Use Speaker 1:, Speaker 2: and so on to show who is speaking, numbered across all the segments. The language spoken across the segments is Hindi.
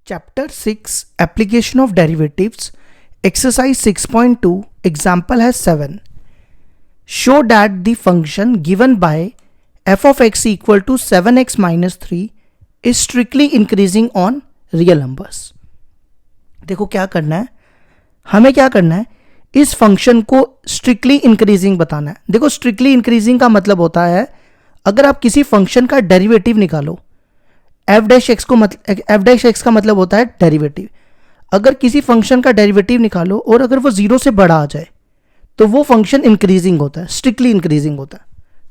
Speaker 1: Chapter 6 Application of Derivatives Exercise 6.2 Example has 7. Show that the function given by f of x equal to 7x minus 3 is strictly increasing on real numbers. देखो क्या करना है, हमें क्या करना है, इस फंक्शन को स्ट्रिक्टली इंक्रीजिंग बताना है. देखो स्ट्रिक्टली इंक्रीजिंग का मतलब होता है अगर आप किसी फंक्शन का डेरिवेटिव निकालो, एफ डैश एक्स का मतलब होता है डेरिवेटिव. अगर किसी फंक्शन का डेरिवेटिव निकालो और अगर वो जीरो से बड़ा आ जाए तो वो फंक्शन इंक्रीजिंग होता है, स्ट्रिक्टली इंक्रीजिंग होता है.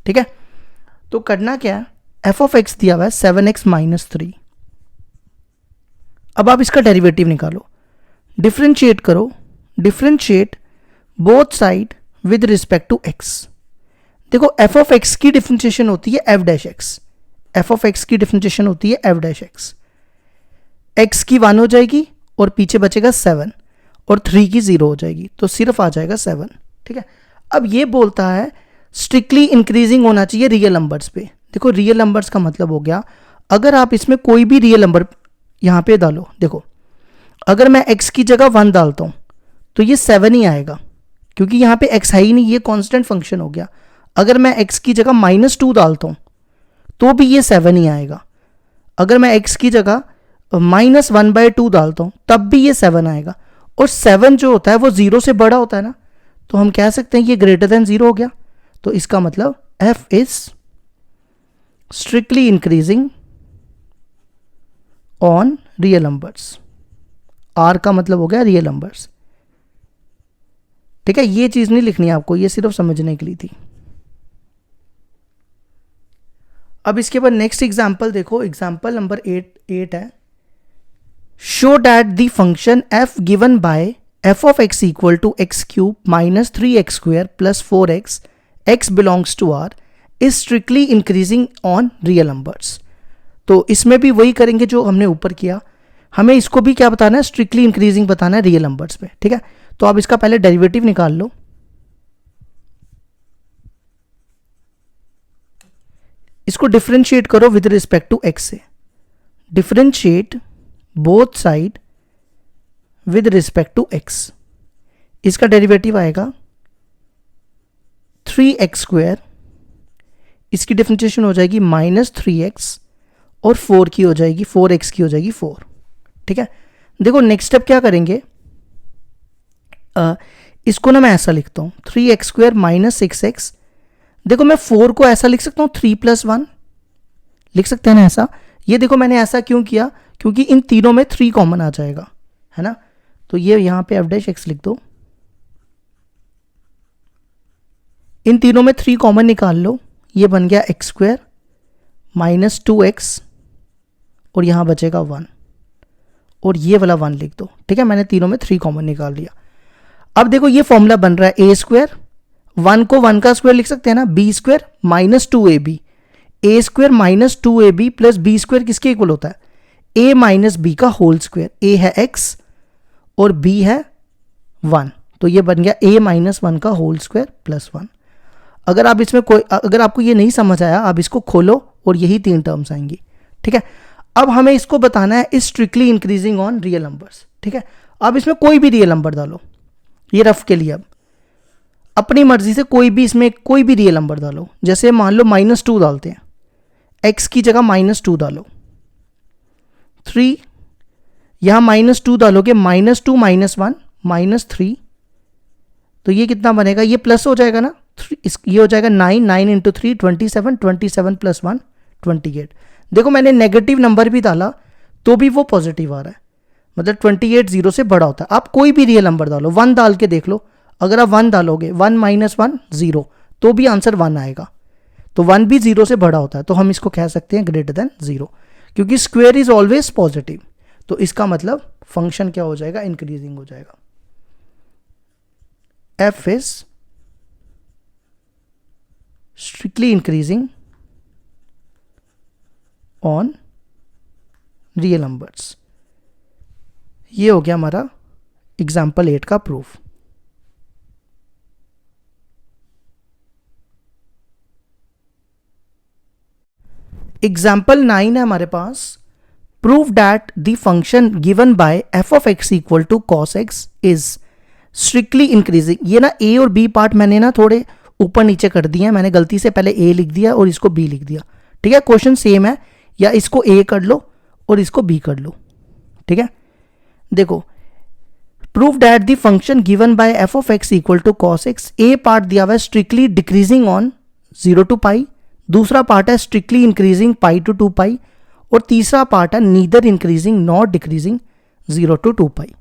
Speaker 1: ठीक है, तो करना क्या है, एफ ऑफ एक्स दिया हुआ है 7x माइनस 3. अब आप इसका डेरिवेटिव निकालो, डिफ्रेंशिएट करो, differentiate both side with respect to x. देखो एफ ऑफ एक्स की डिफ्रेंशिएशन होती है f dash x, f of x की डिफ्रेंशिएशन होती है एफ डैश एक्स. एक्स की 1 हो जाएगी और पीछे बचेगा 7 और 3 की 0 हो जाएगी, तो सिर्फ आ जाएगा 7. ठीक है, अब ये बोलता है स्ट्रिक्टली इंक्रीजिंग होना चाहिए रियल नंबर्स पे. देखो रियल नंबर्स का मतलब हो गया अगर आप इसमें कोई भी रियल नंबर यहाँ पे डालो. देखो अगर मैं x की जगह 1 डालता हूँ तो ये 7 ही आएगा क्योंकि यहाँ पे x है ही नहीं, ये कांस्टेंट फंक्शन हो गया. अगर मैं x की जगह -2 डालता हूँ तो भी ये 7 ही आएगा. अगर मैं x की जगह -1/2 डालता हूँ तब भी ये 7 आएगा. और 7 जो होता है वो 0 से बड़ा होता है ना, तो हम कह सकते हैं ये ग्रेटर देन 0 हो गया. तो इसका मतलब f is strictly increasing on real numbers. r का मतलब हो गया रियल नंबर्स. ठीक है, ये चीज नहीं लिखनी है आपको, ये सिर्फ समझने के लिए थी. अब इसके बाद नेक्स्ट एग्जाम्पल देखो, एग्जाम्पल नंबर 8 है. Show that the function f given by f of x equal to x cube minus 3x square plus 4x x belongs to r is strictly increasing on real numbers. तो इसमें भी वही करेंगे जो हमने ऊपर किया, हमें इसको भी क्या बताना है, स्ट्रिक्टली इंक्रीजिंग बताना है रियल नंबर्स पे. ठीक है, तो आप इसका पहले डेरिवेटिव निकाल लो. इसको डिफरेंशिएट करो विद रिस्पेक्ट टू x से. Differentiate both side with respect to x. इसका डेरिवेटिव आएगा 3x स्क्वायर, इसकी डिफरेंशिएशन हो जाएगी -3x और 4 की हो जाएगी 4x की हो जाएगी 4. ठीक है, देखो नेक्स्ट स्टेप क्या करेंगे, इसको ना मैं ऐसा लिखता हूं 3x स्क्वायर माइनस 6x. देखो मैं 4 को ऐसा लिख सकता हूँ 3 + 1 लिख सकते हैं ना ऐसा. ये देखो मैंने ऐसा क्यों किया, क्योंकि इन तीनों में 3 कॉमन आ जाएगा, है ना. तो ये यहां पे f डैश x लिख दो. इन तीनों में 3 कॉमन निकाल लो, ये बन गया x स्क्वायर माइनस 2x और यहां बचेगा 1 और ये वाला 1 लिख दो. ठीक है, मैंने तीनों में 3 कॉमन निकाल लिया. अब देखो ये फॉर्मूला बन रहा है a स्क्वायर, 1 को 1 का स्क्वायर लिख सकते हैं ना, b square minus 2ab, a square minus 2ab plus b square किसके इक्वल होता है, a माइनस b का होल स्क्वायर. a है x और b है 1, तो ये बन गया a माइनस 1 का होल स्क्वायर प्लस 1. अगर आप इसमें अगर आपको ये नहीं समझ आया, आप इसको खोलो और यही 3 टर्म्स आएंगी. ठीक है, अब हमें इसको बताना है is strictly increasing on real numbers. ठीक है, अब इसमें कोई भी रियल नंबर डालो, ये रफ के लिए अब अपनी मर्जी से कोई भी इसमें कोई भी रियल नंबर डालो. जैसे मान लो -2 डालते हैं, x की जगह -2 डालो, 3 यहां -2 डालोगे, -2 -1 -3, तो ये कितना बनेगा, ये प्लस हो जाएगा ना, ये हो जाएगा 9 इंटू 3 27, 27 + 1 28. देखो मैंने नेगेटिव नंबर भी डाला तो भी वो पॉजिटिव आ रहा है, मतलब 28 0 से बड़ा होता है. आप कोई भी रियल नंबर डालो, 1 डाल के देख लो. अगर आप 1 डालोगे, 1 - 1 0, तो भी आंसर 1 आएगा. तो 1 भी 0 से बड़ा होता है, तो हम इसको कह सकते हैं ग्रेटर देन 0, क्योंकि स्क्वायर इज ऑलवेज पॉजिटिव. तो इसका मतलब फंक्शन क्या हो जाएगा, इंक्रीजिंग हो जाएगा. f is strictly increasing on real numbers. ये हो गया हमारा एग्जाम्पल 8 का प्रूफ. एग्जाम्पल 9 है हमारे पास. Prove that the function given by f of x equal to cos x is strictly increasing. ये ना ए और बी पार्ट मैंने ना थोड़े ऊपर नीचे कर दिए हैं, मैंने गलती से पहले ए लिख दिया और इसको बी लिख दिया। ठीक है, क्वेश्चन सेम है, या इसको ए कर लो और इसको बी कर लो। ठीक है, देखो prove that the function given by f of x equal to cos x, a part दिया हुआ है strictly decreasing on 0 to pi, दूसरा पार्ट है strictly increasing pi to 2 pi, और तीसरा पार्ट है neither increasing not decreasing 0 to 2 pi.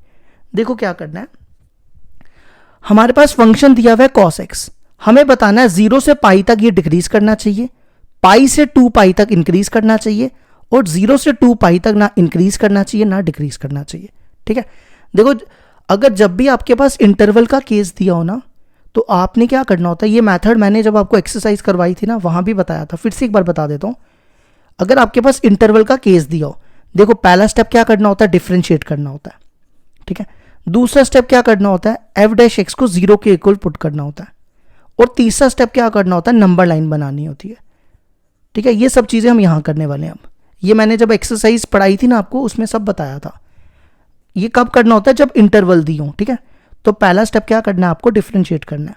Speaker 1: देखो क्या करना है, हमारे पास फंक्शन दिया हुआ है cos x, हमें बताना है 0 से पाई तक ये डिक्रीज करना चाहिए, पाई से 2 पाई तक इंक्रीज करना चाहिए, और 0 से 2 पाई तक ना इंक्रीज करना चाहिए ना डिक्रीज करना चाहिए। ठीक है, देखो अगर जब भी आपके पास इंटरवल का केस दिया हो ना, तो आपने क्या करना होता है, ये मेथड मैंने जब आपको एक्सरसाइज करवाई थी ना वहां भी बताया था, फिर से एक बार बता देता हूं। अगर आपके पास इंटरवल का केस दिया हो, देखो पहला स्टेप क्या करना होता है, डिफरेंशिएट करना होता है। ठीक है, दूसरा स्टेप क्या करना होता है, एफ डैश एक्स को 0 के इक्वल पुट करना होता है, और तीसरा स्टेप क्या करना होता है, नंबर लाइन बनानी होती है। ठीक है, ये सब चीज़ें हम यहाँ करने वाले हैं। अब ये मैंने जब एक्सरसाइज पढ़ाई थी ना आपको, उसमें सब बताया था। ये कब करना होता है, जब इंटरवल दी हो। ठीक है, तो पहला स्टेप क्या करना है, आपको डिफरेंशिएट करना है।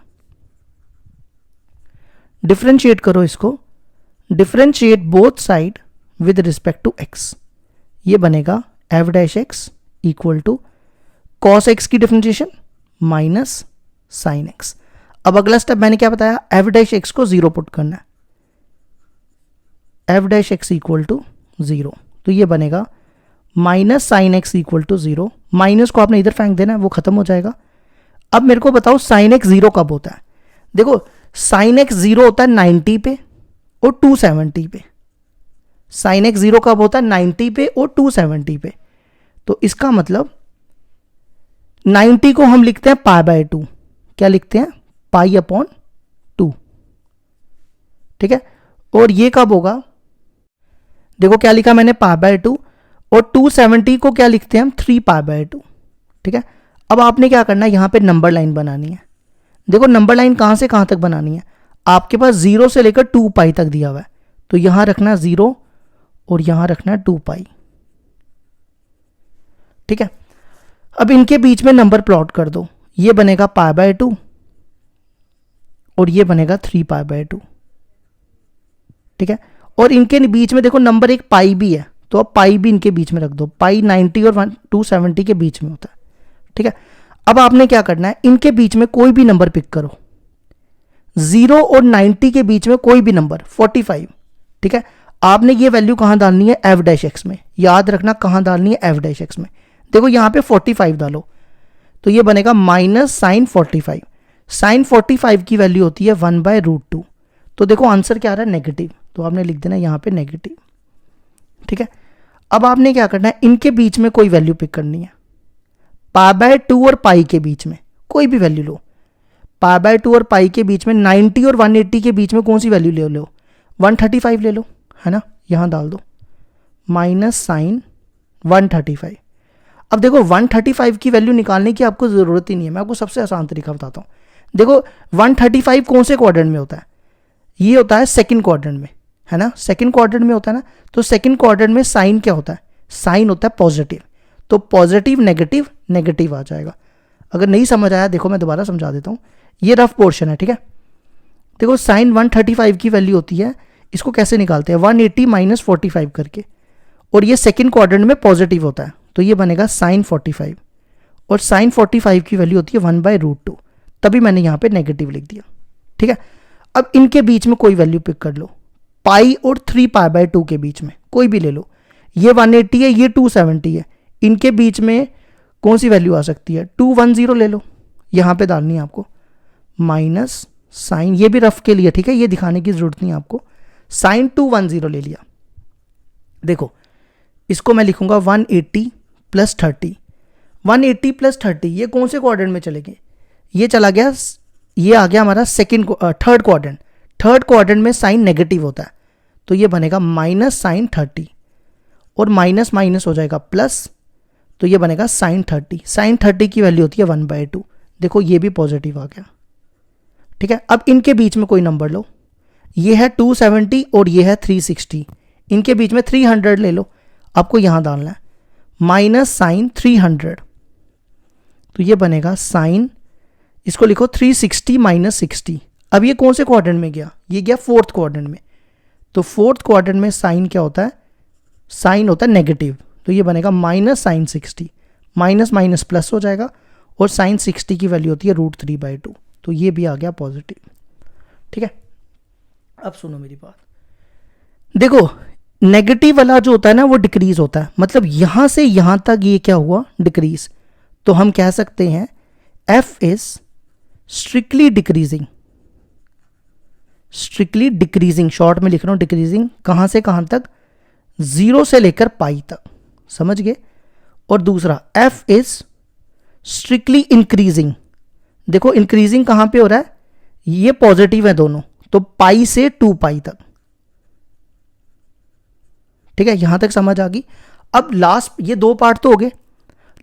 Speaker 1: डिफरेंशिएट करो इसको, differentiate both side with respect to x, ये बनेगा f dash x equal to cos x की डिफरेंशिएशन माइनस साइन एक्स। अब अगला स्टेप मैंने क्या बताया, एफ डैश एक्स को 0 पुट करना है, f dash x equal to 0, तो ये बनेगा minus sine x equal to 0, minus को आपने इधर फेंक देना है, वो खत्म हो जाएगा। अब मेरे को बताओ साइन एक्स 0 कब होता है। देखो साइन एक्स 0 होता है 90 पे और 270 पे। साइन एक्स 0 कब होता है, 90 पे और 270 पे। तो इसका मतलब 90 को हम लिखते हैं पाई बाय 2, क्या लिखते हैं, पाई अपॉन 2। ठीक है, और ये कब होगा, देखो क्या लिखा मैंने, पाई बाय 2, और 270 को क्या लिखते हैं हम, 3 पाई बाय 2। ठीक है, अब आपने क्या करना है, यहां पे नंबर लाइन बनानी है। देखो नंबर लाइन कहां से कहां तक बनानी है, आपके पास 0 से लेकर 2 पाई तक दिया हुआ है, तो यहां रखना 0 और यहां रखना 2 पाई। ठीक है, अब इनके बीच में नंबर प्लॉट कर दो, ये बनेगा पाई बाय 2 और ये बनेगा 3 पाई बाय 2। ठीक है, और इनके बीच में देखो नंबर एक पाई भी है, तो अब पाई भी इनके बीच में रख दो, पाई 90 और 270 के बीच में होता है। ठीक है, अब आपने क्या करना है, इनके बीच में कोई भी नंबर पिक करो, 0 और 90 के बीच में कोई भी नंबर 45। ठीक है, आपने ये वैल्यू कहां डालनी है, एफ डैश एक्स में, याद रखना कहां डालनी है, एफ डैश एक्स में। देखो यहां पे 45 डालो, तो ये बनेगा माइनस साइन 45। साइन 45 की वैल्यू होती है 1/√2। तो देखो आंसर क्या आ रहा है, नेगेटिव, तो आपने लिख देना यहां पे नेगेटिव। ठीक है, अब आपने क्या करना है, इनके बीच में कोई वैल्यू पिक करनी है, पाई बाय 2 और पाई के बीच में कोई भी वैल्यू लो। पाई बाय 2 और पाई के बीच में 90 और 180 के बीच में कौन सी वैल्यू ले लो, 135 ले लो, है ना, यहां डाल दो माइनस साइन 135। अब देखो 135 की वैल्यू निकालने की आपको जरूरत ही नहीं है, मैं आपको सबसे आसान तरीका बताता हूं। देखो 135 कौन से क्वाड्रेंट में होता है, ये होता है सेकंड क्वाड्रेंट में, है ना, सेकंड क्वाड्रेंट में होता है ना। तो सेकंड क्वाड्रेंट में साइन क्या होता है, साइन होता है पॉजिटिव, तो पॉजिटिव नेगेटिव नेगेटिव आ जाएगा। अगर नहीं समझ आया देखो मैं दोबारा समझा देता हूं, ये रफ पोर्शन है। ठीक है, देखो साइन 135 की वैल्यू होती है, इसको कैसे निकालते हैं, 180 माइनस 45 करके, और ये सेकंड क्वाड्रेंट में पॉजिटिव होता है, तो ये बनेगा साइन 45, और साइन 45 की वैल्यू होती है 1/√2, तभी मैंने यहां पे नेगेटिव लिख दिया। ठीक है, अब इनके बीच में कोई वैल्यू पिक कर लो, पाई और 3 पाई बाय 2 के बीच में कोई भी ले लो, ये 180 है, ये 270 है, इनके बीच में कौन सी वैल्यू आ सकती है, 210 ले लो, यहां पे डालनी है आपको माइनस साइन, ये भी रफ के लिए, ठीक है, ये दिखाने की जरूरत नहीं है आपको, साइन 210 ले लिया। देखो इसको मैं लिखूंगा 180 प्लस 30, 180 प्लस 30 ये कौन से क्वाड्रेंट में चलेंगे, ये चला गया, ये आ गया हमारा थर्ड क्वाड्रेंट। थर्ड क्वाड्रेंट में साइन नेगेटिव होता है, तो ये बनेगा माइनस साइन 30, और माइनस माइनस हो जाएगा प्लस, तो ये बनेगा साइन 30। साइन 30 की वैल्यू होती है 1/2, देखो ये भी पॉजिटिव आ गया। ठीक है, अब इनके बीच में कोई नंबर लो, ये है 270 और ये है 360, इनके बीच में 300 ले लो। आपको यहां डालना है, माइनस साइन 300, तो ये बनेगा साइन, इसको लिखो 360 माइनस 60। अब ये कौन से क्वाड्रेंट में गया, ये गया फोर्थ क्वाड्रेंट में, तो फोर्थ क्वाड्रेंट में साइन क्या होता है, साइन होता है नेगेटिव, तो ये बनेगा minus sine 60, minus minus plus हो जाएगा, और साइन 60 की वैल्यू होती है √3/2, तो ये भी आ गया पॉजिटिव। ठीक है, अब सुनो मेरी बात, देखो नेगेटिव वाला जो होता है ना वो डिक्रीज होता है, मतलब यहां से यहां तक ये क्या हुआ, डिक्रीज, तो हम कह सकते हैं f is strictly decreasing, strictly decreasing, short में लिख रहा हूं डिक्रीजिंग, कहां से कहां तक, 0 से लेकर पाई तक, समझ गए। और दूसरा f इज स्ट्रिक्टली इंक्रीजिंग, देखो इंक्रीजिंग कहां पे हो रहा है, ये पॉजिटिव है दोनों, तो पाई से 2 पाई तक। ठीक है, यहां तक समझ आ गई। अब लास्ट, ये 2 पार्ट तो हो गए,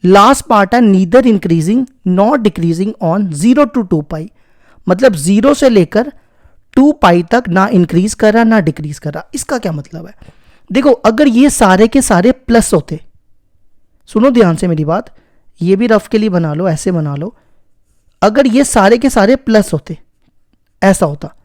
Speaker 1: लास्ट पार्ट है neither increasing not decreasing on 0 to 2 पाई, मतलब 0 से लेकर 2 पाई तक ना इंक्रीज कर रहा ना डिक्रीज कर रहा। इसका क्या मतलब है, देखो अगर ये सारे के सारे प्लस होते, सुनो ध्यान से मेरी बात, ये भी रफ के लिए बना लो, ऐसे बना लो, अगर ये सारे के सारे प्लस होते, ऐसा होता,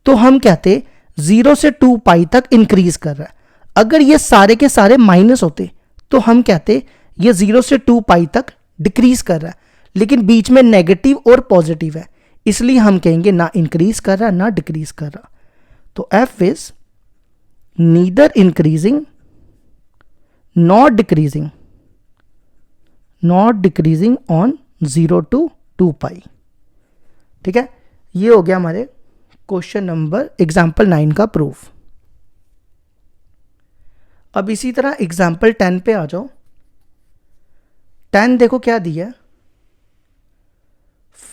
Speaker 1: तो हम कहते 0 से 2 पाई तक इंक्रीज कर रहा है। अगर ये सारे के सारे माइनस होते तो हम कहते ये 0 से 2 पाई तक डिक्रीज कर रहा है, लेकिन बीच में नेगेटिव और पॉजिटिव है, इसलिए हम कहेंगे ना इंक्रीज कर रहा ना डिक्रीज कर रहा। तो f is neither increasing not decreasing, not decreasing on 0 to 2 पाई। ठीक है, ये हो गया हमारे क्वेश्चन नंबर एग्जाम्पल 9 का प्रूफ। अब इसी तरह एग्जाम्पल 10 पे आ जाओ। 10 देखो क्या दिया है,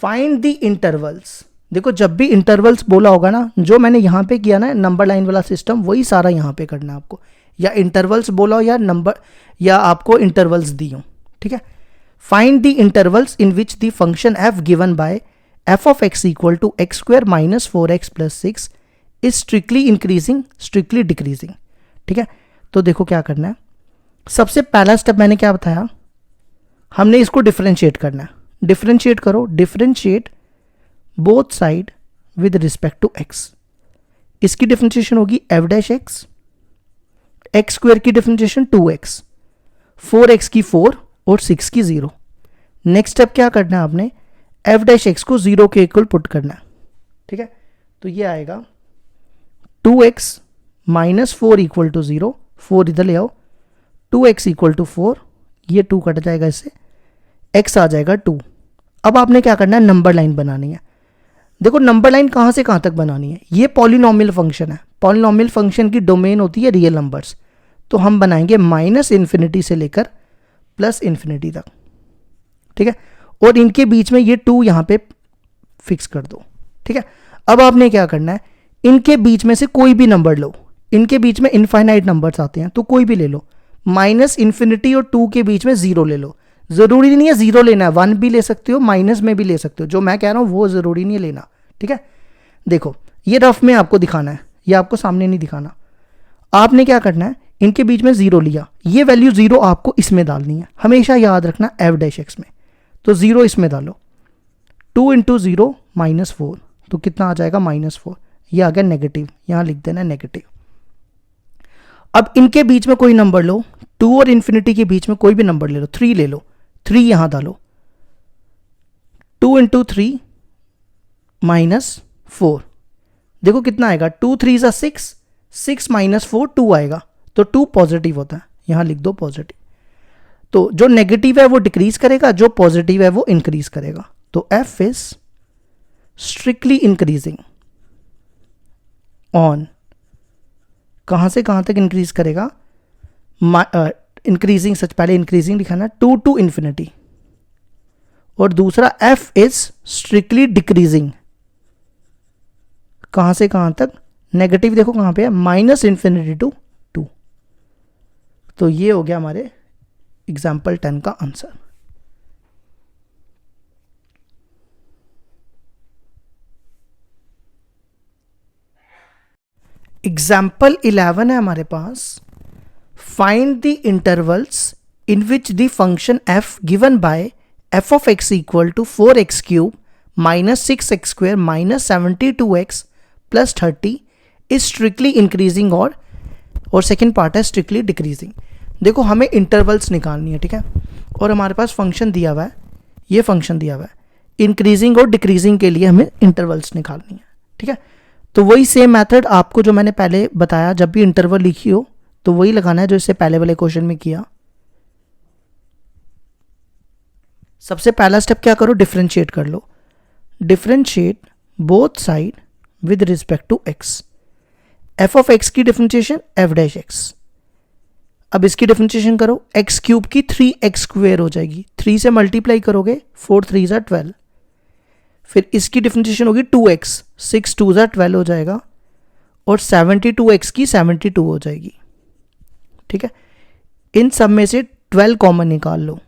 Speaker 1: फाइंड द इंटरवल्स। देखो जब भी इंटरवल्स बोला होगा ना, जो मैंने यहां पे किया ना नंबर लाइन वाला सिस्टम, वही सारा यहां पे करना है आपको, या इंटरवल्स बोला हो या नंबर, या आपको इंटरवल्स दी हो। ठीक है, find the intervals in which the function f given by f of x equal to x square minus 4x plus 6 is strictly increasing strictly decreasing. ठीक है, तो देखो क्या करना है, सबसे पहला स्टेप मैंने क्या बताया, हमने इसको डिफरेंशिएट करना है। डिफरेंशिएट करो, differentiate both side with respect to x। इसकी डिफरेंशिएशन होगी f dash x, x square की डिफरेंशिएशन 2x, 4x की 4 और 6 की 0। नेक्स्ट स्टेप क्या करना है आपने, f डैश x को 0 के इक्वल पुट करना है। ठीक है, तो ये आएगा 2x माइनस 4 इक्वल टू 0, 4 इधर ले आओ, 2x इक्वल टू 4, ये 2 कट जाएगा इससे, x आ जाएगा 2। अब आपने क्या करना है, नंबर लाइन बनानी है। देखो नंबर लाइन कहां से कहां तक बनानी है, ये पॉलिनोमियल फंक्शन है, पॉलिनोमियल फंक्शन की डोमेन होती है रियल नंबर्स, तो हम बनाएंगे माइनस इन्फिनिटी से लेकर प्लस इन्फिनिटी तक। ठीक है, और इनके बीच में ये 2 यहां पे फिक्स कर दो। ठीक है, अब आपने क्या करना है, इनके बीच में से कोई भी नंबर लो, इनके बीच में इनफाइनाइट नंबर्स आते हैं तो कोई भी ले लो, माइनस इन्फिनिटी और 2 के बीच में 0 ले लो। जरूरी नहीं है 0 लेना है, 1 भी ले सकते हो, माइनस में भी ले सकते हो, जो मैं कह रहा हूं वो जरूरी नहीं है लेना। ठीक है, देखो ये रफ में आपको दिखाना है, ये आपको सामने नहीं दिखाना। आपने क्या करना है, इनके बीच में 0 लिया, ये वैल्यू 0 आपको इसमें डालनी है, हमेशा याद रखना f डैश x में, तो 0 इसमें डालो, 2 इंटू 0 माइनस 4, तो कितना आ जाएगा -4, ये आ गया नेगेटिव, यहां लिख देना नेगेटिव। अब इनके बीच में कोई नंबर लो, 2 और इन्फिनिटी के बीच में कोई भी नंबर ले लो, 3 ले लो, 3 यहां डालो, 2 इंटू 3 माइनस 4, देखो कितना आएगा, 2 3 ज़ा 6, 6 माइनस 4 2 आएगा, तो 2 पॉजिटिव होता है, यहां लिख दो पॉजिटिव। तो जो नेगेटिव है वो डिक्रीज करेगा, जो पॉजिटिव है वो इंक्रीज करेगा। तो f is strictly increasing on, कहां से कहां तक इंक्रीज करेगा, इंक्रीजिंग, सच पहले इंक्रीजिंग लिखाना, 2 टू इन्फिनिटी, और दूसरा f इज स्ट्रिक्टली डिक्रीजिंग, कहां से कहां तक, नेगेटिव देखो कहां पे है, माइनस इन्फिनिटी टू 2। तो ये हो गया हमारे एग्जाम्पल 10 का आंसर। एग्जाम्पल 11 है हमारे पास, find the intervals in which the function f given by f of x equal to 4x cube minus 6x square minus 72x plus 30 is strictly increasing और सेकेंड पार्ट है strictly decreasing। देखो हमें इंटरवल्स निकालनी है, ठीक है, और हमारे पास फंक्शन दिया हुआ है, ये फंक्शन दिया हुआ है, इंक्रीजिंग और डिक्रीजिंग के लिए हमें इंटरवल्स निकालनी है, ठीक है। तो वही सेम मेथड आपको जो मैंने पहले बताया, जब भी इंटरवल लिखी हो तो वही लगाना है जो इससे पहले वाले क्वेश्चन में किया। सबसे पहला स्टेप क्या करो, डिफरेंशिएट कर लो। Differentiate both side with respect to x. F of x की डिफरेंशिएशन एफ डैश एक्स। अब इसकी डिफरेंशिएशन करो, एक्स क्यूब की 3x स्क्वेयर हो जाएगी, 3 से मल्टीप्लाई करोगे 4 3 ज़ा 12। फिर इसकी डिफरेंशिएशन होगी 2x, 6 2 ज़ा 12 हो जाएगा, और 72x की 72 हो जाएगी, ठीक है। इन सब में से 12 कॉमन निकाल लो,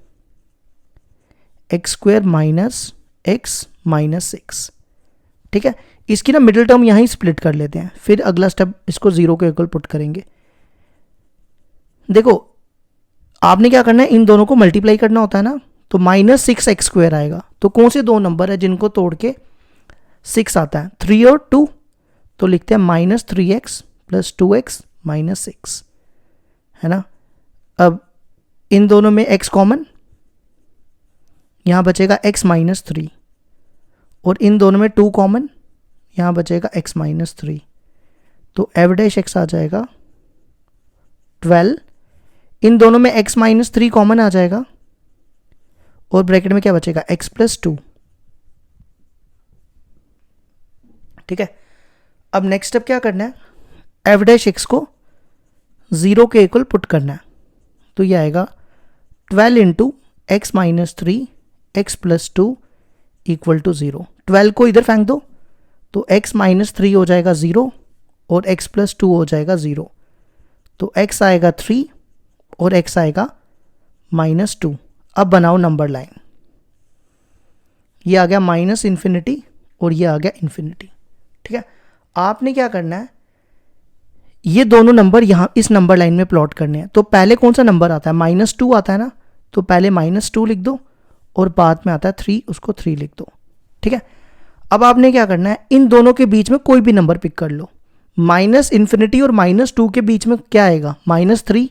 Speaker 1: x square minus x minus 6, ठीक है। इसकी ना मिडिल टर्म यहाँ ही स्प्लिट कर लेते हैं, फिर अगला स्टेप इसको 0 के इक्वल पुट करेंगे। देखो आपने क्या करना है, इन दोनों को मल्टीप्लाई करना होता है ना, तो माइनस 6x स्क्वेयर आएगा। तो कौन से दो नंबर है जिनको तोड़ के 6 आता है, 3 और 2, तो लिखते हैं minus 3x plus 2x minus 6, है ना। अब इन दोनों में x कॉमन, यहाँ बचेगा x माइनस 3, और इन दोनों में 2 कॉमन, यहाँ बचेगा x माइनस 3, तो एफ डैश एक्स आ जाएगा 12। इन दोनों में x माइनस 3 कॉमन आ जाएगा, और ब्रैकेट में क्या बचेगा, x प्लस 2, ठीक है। अब नेक्स्ट स्टेप क्या करना है, एफ डैश एक्स को 0 के इक्वल पुट करना है, तो ये आएगा 12 into x minus 3 x plus 2 equal to 0। 12 को इधर फेंक दो तो x माइनस 3 हो जाएगा 0, और x प्लस 2 हो जाएगा 0, तो x आएगा 3 और x आएगा माइनस 2। अब बनाओ नंबर लाइन, ये आ गया माइनस इन्फिनिटी और ये आ गया इन्फिनिटी, ठीक है। आपने क्या करना है, ये दोनों नंबर यहाँ इस नंबर लाइन में प्लॉट करने हैं। तो पहले कौन सा नंबर आता है, माइनस 2 आता है ना, तो पहले माइनस 2 लिख दो, और बाद में आता है 3, उसको 3 लिख दो, ठीक है। अब आपने क्या करना है, इन दोनों के बीच में कोई भी नंबर पिक कर लो। माइनस इन्फिनिटी और माइनस 2 के बीच में क्या आएगा, माइनस 3।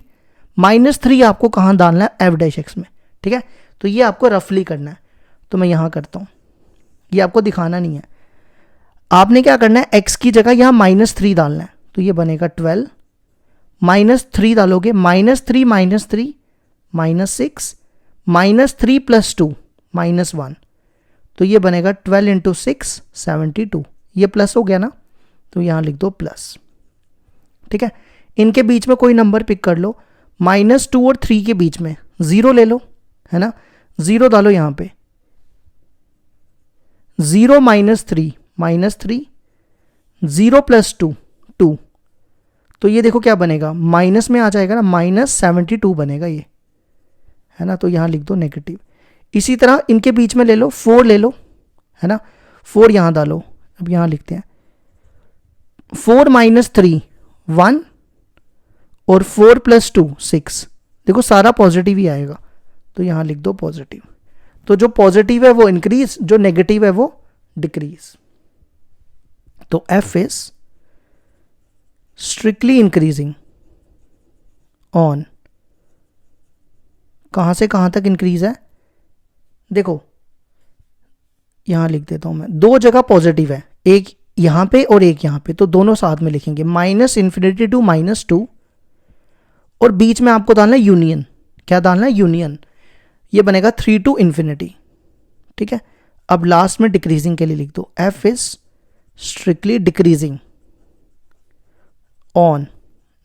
Speaker 1: माइनस 3 आपको कहाँ डालना है, एफ डैश एक्स में, ठीक है। तो ये आपको रफली करना है, तो मैं यहाँ करता हूँ, ये आपको दिखाना नहीं है। आपने क्या करना है, एक्स की जगह यहाँ माइनस 3 डालना है, तो ये बनेगा 12, माइनस 3 डालोगे, minus 3 minus 3 minus 6, minus 3 plus 2 minus 1, तो ये बनेगा 12 इंटू 6 72। ये प्लस हो गया ना, तो यहाँ लिख दो प्लस, ठीक है। इनके बीच में कोई नंबर पिक कर लो, माइनस 2 और 3 के बीच में 0 ले लो, है ना, 0 डालो यहाँ पे, 0 माइनस 3 माइनस 3, 0 प्लस 2 2, तो ये देखो क्या बनेगा, माइनस में आ जाएगा ना, माइनस 72 बनेगा ये, है ना। तो यहाँ लिख दो नेगेटिव। इसी तरह इनके बीच में ले लो, 4 ले लो, है ना, 4 यहाँ डालो। अब यहाँ लिखते हैं 4 माइनस 3 1, और 4 प्लस 2 6, देखो सारा पॉजिटिव ही आएगा, तो यहाँ लिख दो पॉजिटिव। तो जो पॉजिटिव है वो इंक्रीज, जो नेगेटिव है वो डिक्रीज। तो F is strictly increasing on, कहाँ से कहाँ तक इंक्रीज है, देखो यहाँ लिख देता हूँ मैं, 2 जगह पॉजिटिव है, एक यहाँ पे और एक यहाँ पे, तो दोनों साथ में लिखेंगे, माइनस इन्फिनिटी टू माइनस 2, और बीच में आपको डालना है यूनियन। क्या डालना है, यूनियन। ये बनेगा 3 टू इन्फिनिटी, ठीक है। अब लास्ट में डिक्रीजिंग के लिए लिख दो, F is strictly decreasing on.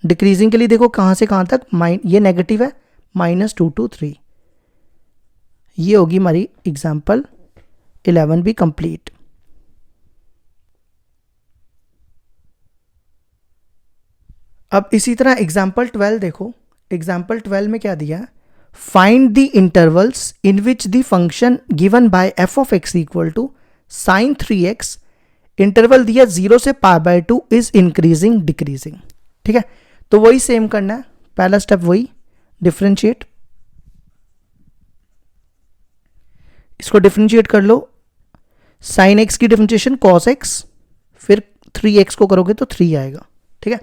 Speaker 1: Decreasing के लिए देखो कहाँ से कहाँ तक, ये नेगेटिव है, माइनस 2 टू 3। ये होगी हमारी एग्जाम्पल 11 भी कंप्लीट। अब इसी तरह एग्जाम्पल 12 देखो, एग्जाम्पल 12 में क्या दिया है, find the intervals in which the function given by f of x equal to sine 3x, interval दिया 0 से π/2 इज इंक्रीजिंग डिक्रीजिंग, ठीक है। तो वही सेम करना है, पहला स्टेप वही, डिफ्रेंशिएट, इसको डिफ्रेंशिएट कर लो, साइन एक्स की डिफ्रेंशिएशन कॉस एक्स, फिर 3x को करोगे तो 3 आएगा, ठीक है।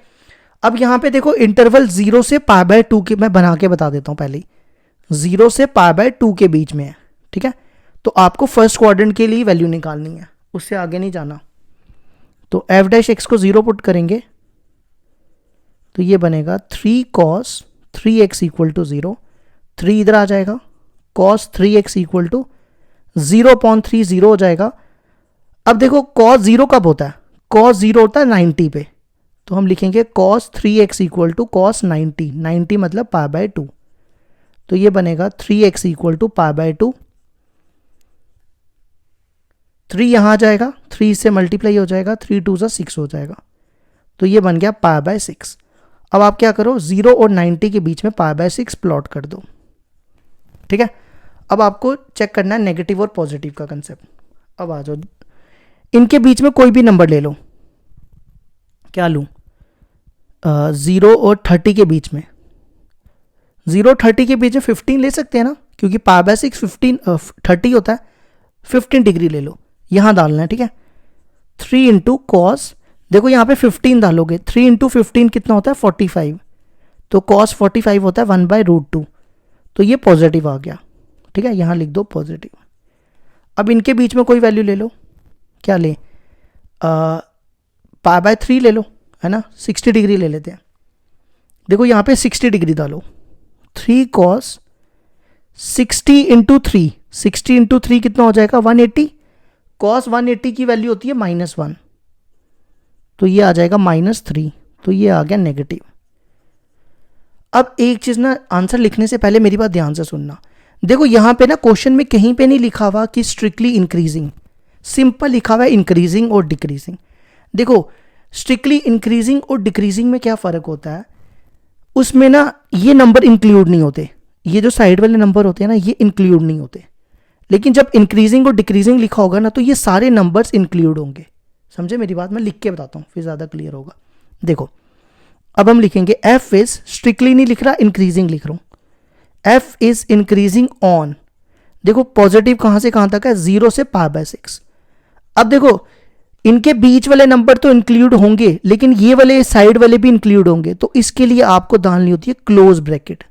Speaker 1: अब यहां पे देखो इंटरवल 0 से π/2 के, मैं बना के बता देता हूं पहले, 0 से π/2 के बीच में है, ठीक है। तो आपको फर्स्ट क्वाड्रेंट के लिए वैल्यू निकालनी है, उससे आगे नहीं जाना। तो f' को 0 पुट करेंगे तो ये बनेगा 3 cos 3x इक्वल टू 0, 3 इधर आ जाएगा, cos 3x इक्वल टू 0/3 0 हो जाएगा। अब देखो cos 0 कब होता है, cos 0 होता है 90 पे, तो हम लिखेंगे cos 3x equal to cos 90, 90 मतलब π/2, तो ये बनेगा 3x इक्वल टू π/2, 3 यहाँ आ जाएगा, 3 से मल्टीप्लाई हो जाएगा, 3 2 ज़ा 6 हो जाएगा, तो ये बन गया π/6। अब आप क्या करो, 0 और 90 के बीच में π/6 प्लॉट कर दो, ठीक है। अब आपको चेक करना है नेगेटिव और पॉजिटिव का कंसेप्ट। अब आ जाओ, इनके बीच में कोई भी नंबर ले लो, क्या लूँ, 0 और 30 के बीच में, 0 30 के बीच में 15 ले सकते हैं ना, क्योंकि π/6 30 होता है, 15 डिग्री ले लो, यहाँ डालना है, ठीक है। 3 इंटू कॉस, देखो यहाँ पे 15 डालोगे, 3 इंटू 15 कितना होता है 45, तो कॉस 45 होता है 1/√2, तो ये पॉजिटिव आ गया, ठीक है, यहाँ लिख दो पॉजिटिव। अब इनके बीच में कोई वैल्यू ले लो, क्या ले, π/3 ले लो, है ना, 60 डिग्री ले लेते हैं। देखो यहाँ पे 60 डिग्री डालो, 3 cos 60 इंटू 3, 60 इंटू 3 कितना हो जाएगा 180, cos 180 की वैल्यू होती है -1, तो ये आ जाएगा -3, तो ये आ गया नेगेटिव। अब एक चीज़ ना, आंसर लिखने से पहले मेरी बात ध्यान से सुनना। देखो यहाँ पे ना क्वेश्चन में कहीं पे नहीं लिखा हुआ कि स्ट्रिक्टली इंक्रीजिंग, सिंपल लिखा हुआ है इंक्रीजिंग और डिक्रीजिंग। देखो स्ट्रिक्टली इंक्रीजिंग और डिक्रीजिंग में क्या फ़र्क होता है, उसमें ना ये नंबर इंक्लूड नहीं होते, ये जो साइड वाले नंबर होते हैं ना ये इंक्लूड नहीं होते, लेकिन जब इंक्रीजिंग और डिक्रीजिंग लिखा होगा ना तो ये सारे नंबर्स इंक्लूड होंगे। समझे मेरी बात, मैं लिख के बताता हूँ फिर ज़्यादा क्लियर होगा। देखो अब हम लिखेंगे f इज, स्ट्रिक्टली नहीं लिख रहा, इंक्रीजिंग लिख रहा हूँ, f इज इंक्रीजिंग ऑन, देखो पॉजिटिव कहाँ से कहाँ तक है, 0 से π/6। अब देखो इनके बीच वाले नंबर तो इंक्लूड होंगे, लेकिन ये वाले साइड वाले भी इंक्लूड होंगे, तो इसके लिए आपको डालनी होती है क्लोज ब्रैकेट।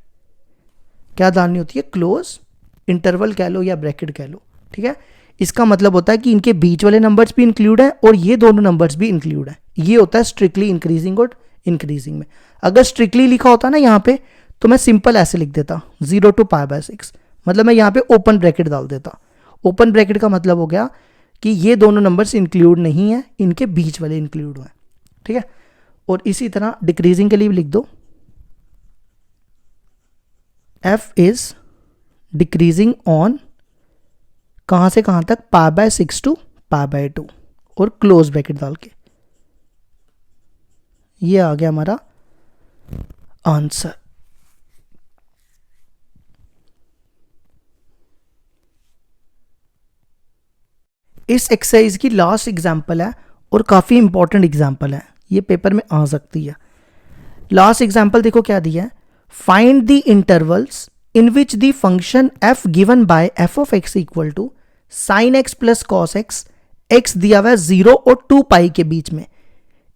Speaker 1: क्या डालनी होती है, क्लोज, इंटरवल कह लो या ब्रैकेट कह लो, ठीक है। इसका मतलब होता है कि इनके बीच वाले नंबर्स भी इंक्लूड हैं और ये दोनों नंबर्स भी इंक्लूड हैं। ये होता है स्ट्रिक्टली इंक्रीजिंग और इंक्रीजिंग में। अगर स्ट्रिक्टली लिखा होता ना यहाँ पे, तो मैं सिंपल ऐसे लिख देता 0 to π/6, मतलब मैं यहाँ पे ओपन ब्रैकेट डाल देता। ओपन ब्रैकेट का मतलब हो गया कि ये दोनों नंबर्स इंक्लूड नहीं है, इनके बीच वाले इंक्लूड हैं, ठीक है। और इसी तरह डिक्रीजिंग के लिए भी लिख दो, f इज डिक्रीजिंग ऑन, कहाँ से कहाँ तक, π/6 to π/2, और क्लोज ब्रैकेट डाल के। ये आ गया हमारा आंसर। इस एक्सरसाइज की लास्ट एग्जाम्पल है और काफ़ी इंपॉर्टेंट एग्जाम्पल है, ये पेपर में आ सकती है। लास्ट एग्जाम्पल देखो क्या दिया है, find the intervals in which the function f given by f of x equal to sine x plus cos x, x दिया हुआ है 0 और 2 पाई के बीच में,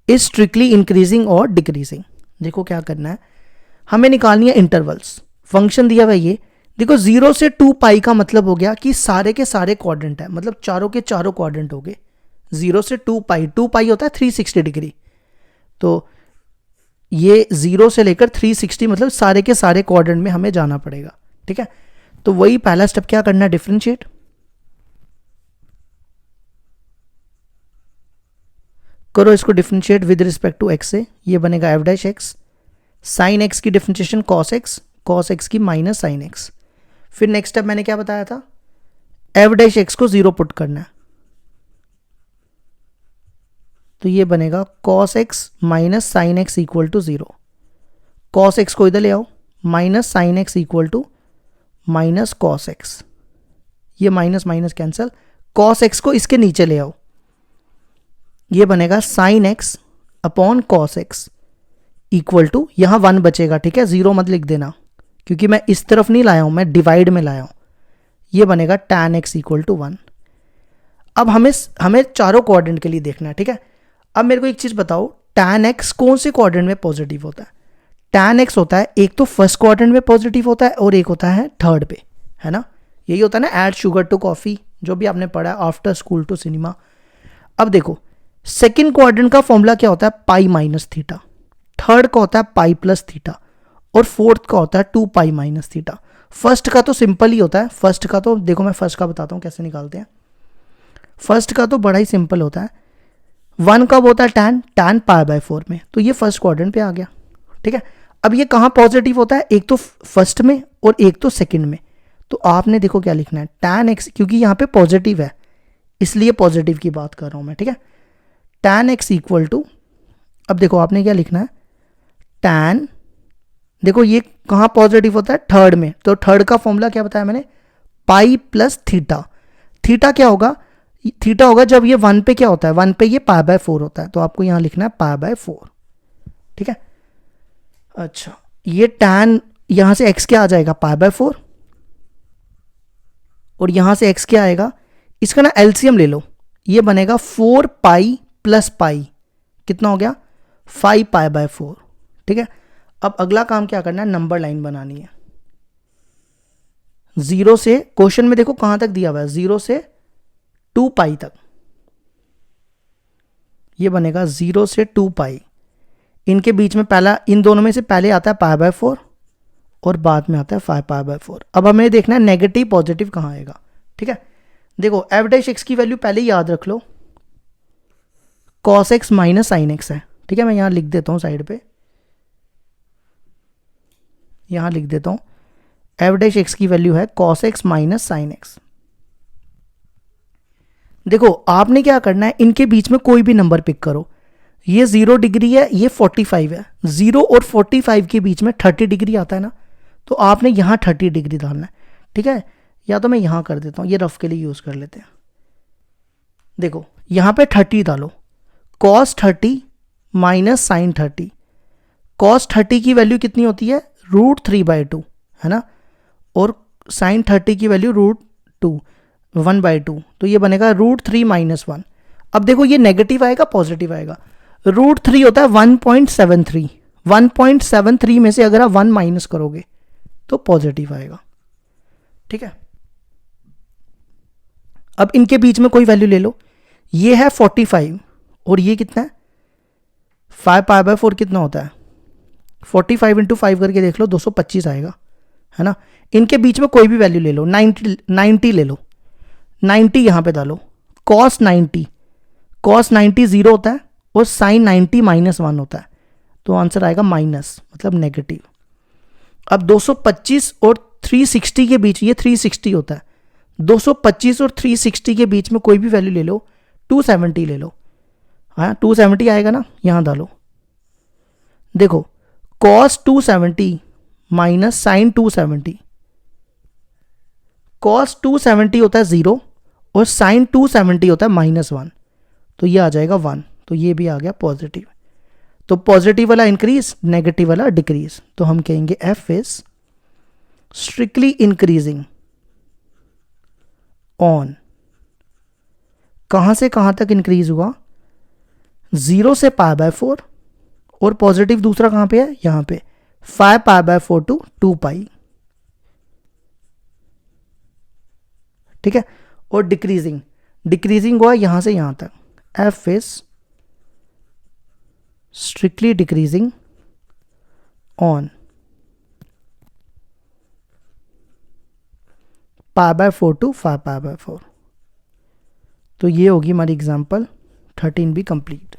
Speaker 1: इज स्ट्रिक्टली इंक्रीजिंग और डिक्रीजिंग। देखो क्या करना है, हमें निकालनी है इंटरवल्स। फंक्शन दिया हुआ है ये, देखो 0 से 2 पाई का मतलब हो गया कि सारे के सारे क्वाड्रेंट है, मतलब चारों के चारों क्वाड्रेंट हो गए। 0 से 2 पाई, 2 पाई होता है 360 डिग्री, तो ये 0 से लेकर 360 मतलब सारे के सारे क्वाड्रेंट में हमें जाना पड़ेगा, ठीक है। तो वही पहला स्टेप क्या करना है, डिफरेंशिएट। करो इसको differentiate with respect to x से, ये बनेगा f'(x), साइन x की डिफरेंशिएशन cos x की माइनस साइन x। फिर नेक्स्ट स्टेप मैंने क्या बताया था, f'(x) को 0 पुट करना है, तो ये बनेगा cos x minus sine x equal to 0। cos x को इधर ले आओ, minus sine x equal to minus cos x, ये minus minus cancel, cos x को इसके नीचे ले आओ, ये बनेगा sine x upon cos x। Equal to, यहाँ 1 बचेगा, ठीक है, 0 मत लिख देना क्योंकि मैं इस तरफ नहीं लाया हूँ, मैं डिवाइड में लाया हूँ। ये बनेगा tan x इक्वल टू 1। अब हमें चारों क्वाड्रेंट के लिए देखना है, ठीक है। अब मेरे को एक चीज़ बताओ, tan x कौन से क्वाड्रेंट में पॉजिटिव होता है? tan x होता है एक तो फर्स्ट क्वाड्रेंट में पॉजिटिव होता है और एक होता है थर्ड पे, है ना। यही होता है ना, ऐड शुगर टू कॉफ़ी, जो भी आपने पढ़ा है, आफ्टर स्कूल टू सिनेमा। अब देखो, सेकेंड क्वाड्रेंट का फॉर्मूला क्या होता है? Pi minus theta. थर्ड का होता है पाई प्लस थीटा और फोर्थ का होता है 2 पाई माइनस थीटा। फर्स्ट का तो सिंपल ही होता है, फर्स्ट का तो देखो मैं फर्स्ट का बताता हूँ कैसे निकालते हैं। फर्स्ट का तो बड़ा ही सिंपल होता है, 1 कब होता है? tan पाई बाय 4 में, तो ये फर्स्ट क्वाड्रेंट पे आ गया, ठीक है। अब ये कहाँ पॉजिटिव होता है? एक तो फर्स्ट में और एक तो सेकंड में। तो आपने देखो क्या लिखना है, tan x, क्योंकि यहाँ पे पॉजिटिव है इसलिए पॉजिटिव की बात कर रहा हूँ मैं, ठीक है। tan x इक्वल टू, अब देखो आपने क्या लिखना है, tan, देखो ये कहाँ पॉजिटिव होता है? थर्ड में, तो थर्ड का फॉर्मूला क्या बताया मैंने? Pi plus theta. थीटा क्या होगा? थीटा होगा जब ये 1 पे क्या होता है? 1 पे ये पाई बाय 4 होता है, तो आपको यहाँ लिखना है पाई बाय 4, ठीक है। अच्छा, ये tan, यहाँ से x क्या आ जाएगा? पाई बाय 4, और यहाँ से x क्या आएगा? इसका ना एलसीएम ले लो, ये बनेगा 4 पाई प्लस पाई, कितना हो गया? 5 पाई बाय 4, ठीक है। अब अगला काम क्या करना है? नंबर लाइन बनानी है। 0 से, क्वेश्चन में देखो कहां तक दिया हुआ है, 0 से 2 पाई तक, ये बनेगा 0 से 2 पाई। इनके बीच में पहला, इन दोनों में से पहले आता है पाई बाय 4 और बाद में आता है 5 पाई बाय 4। अब हमें देखना है नेगेटिव पॉजिटिव कहाँ आएगा, ठीक है। देखो एफ डैश एक्स की वैल्यू पहले ही याद रख लो, cos x minus sine x है, ठीक है। मैं यहाँ लिख देता हूँ साइड पे, यहाँ लिख देता हूँ, एफ डैश एक्स की वैल्यू है cos x minus sine x. देखो आपने क्या करना है, इनके बीच में कोई भी नंबर पिक करो, ये 0 डिग्री है, ये 45 है, 0 और 45 के बीच में 30 डिग्री आता है ना, तो आपने यहाँ 30 डिग्री डालना है, ठीक है। या तो मैं यहाँ कर देता हूँ, ये रफ के लिए यूज़ कर लेते हैं। देखो यहाँ पे 30 डालो, cos 30 माइनस साइन 30, cos 30 की वैल्यू कितनी होती है? √3/2, है ना, और साइन 30 की वैल्यू √2, 1/2, तो ये बनेगा √3 माइनस 1। अब देखो ये नेगेटिव आएगा पॉजिटिव आएगा, √3 होता है 1.73, 1.73 में से अगर आप 1 माइनस करोगे तो पॉजिटिव आएगा, ठीक है। अब इनके बीच में कोई वैल्यू ले लो, ये है 45 और ये कितना है? 5 पाई बाय 4 कितना होता है? 45 इंटू 5 करके देख लो, 225 आएगा, है ना। इनके बीच में कोई भी वैल्यू ले लो, 90 ले लो, 90 यहाँ पे डालो, cos 90, cos 90 0 होता है और साइन 90 माइनस 1 होता है, तो आंसर आएगा माइनस, मतलब नेगेटिव। अब 225 और 360 के बीच, ये 360 होता है, 225 और 360 के बीच में कोई भी वैल्यू ले लो, 270 ले लो, हाँ 270 आएगा ना, यहाँ डालो। देखो cos 270 माइनस साइन 270, cos 270 होता है 0 और साइन 270 होता है -1, तो ये आ जाएगा 1, तो ये भी आ गया पॉजिटिव। तो पॉजिटिव वाला इंक्रीज, नेगेटिव वाला डिक्रीज, तो हम कहेंगे f is strictly increasing on, कहां से कहां तक इंक्रीज हुआ? 0 से पाई बाय 4, और पॉजिटिव दूसरा कहां पे है? यहां पे 5 पाई बाय 4 टू 2 पाई, ठीक है। और डिक्रीजिंग हुआ यहां से यहां तक, f is strictly decreasing on pi by 4 to 5 pi by 4। तो ये होगी हमारी एग्जाम्पल 13 भी कंप्लीट।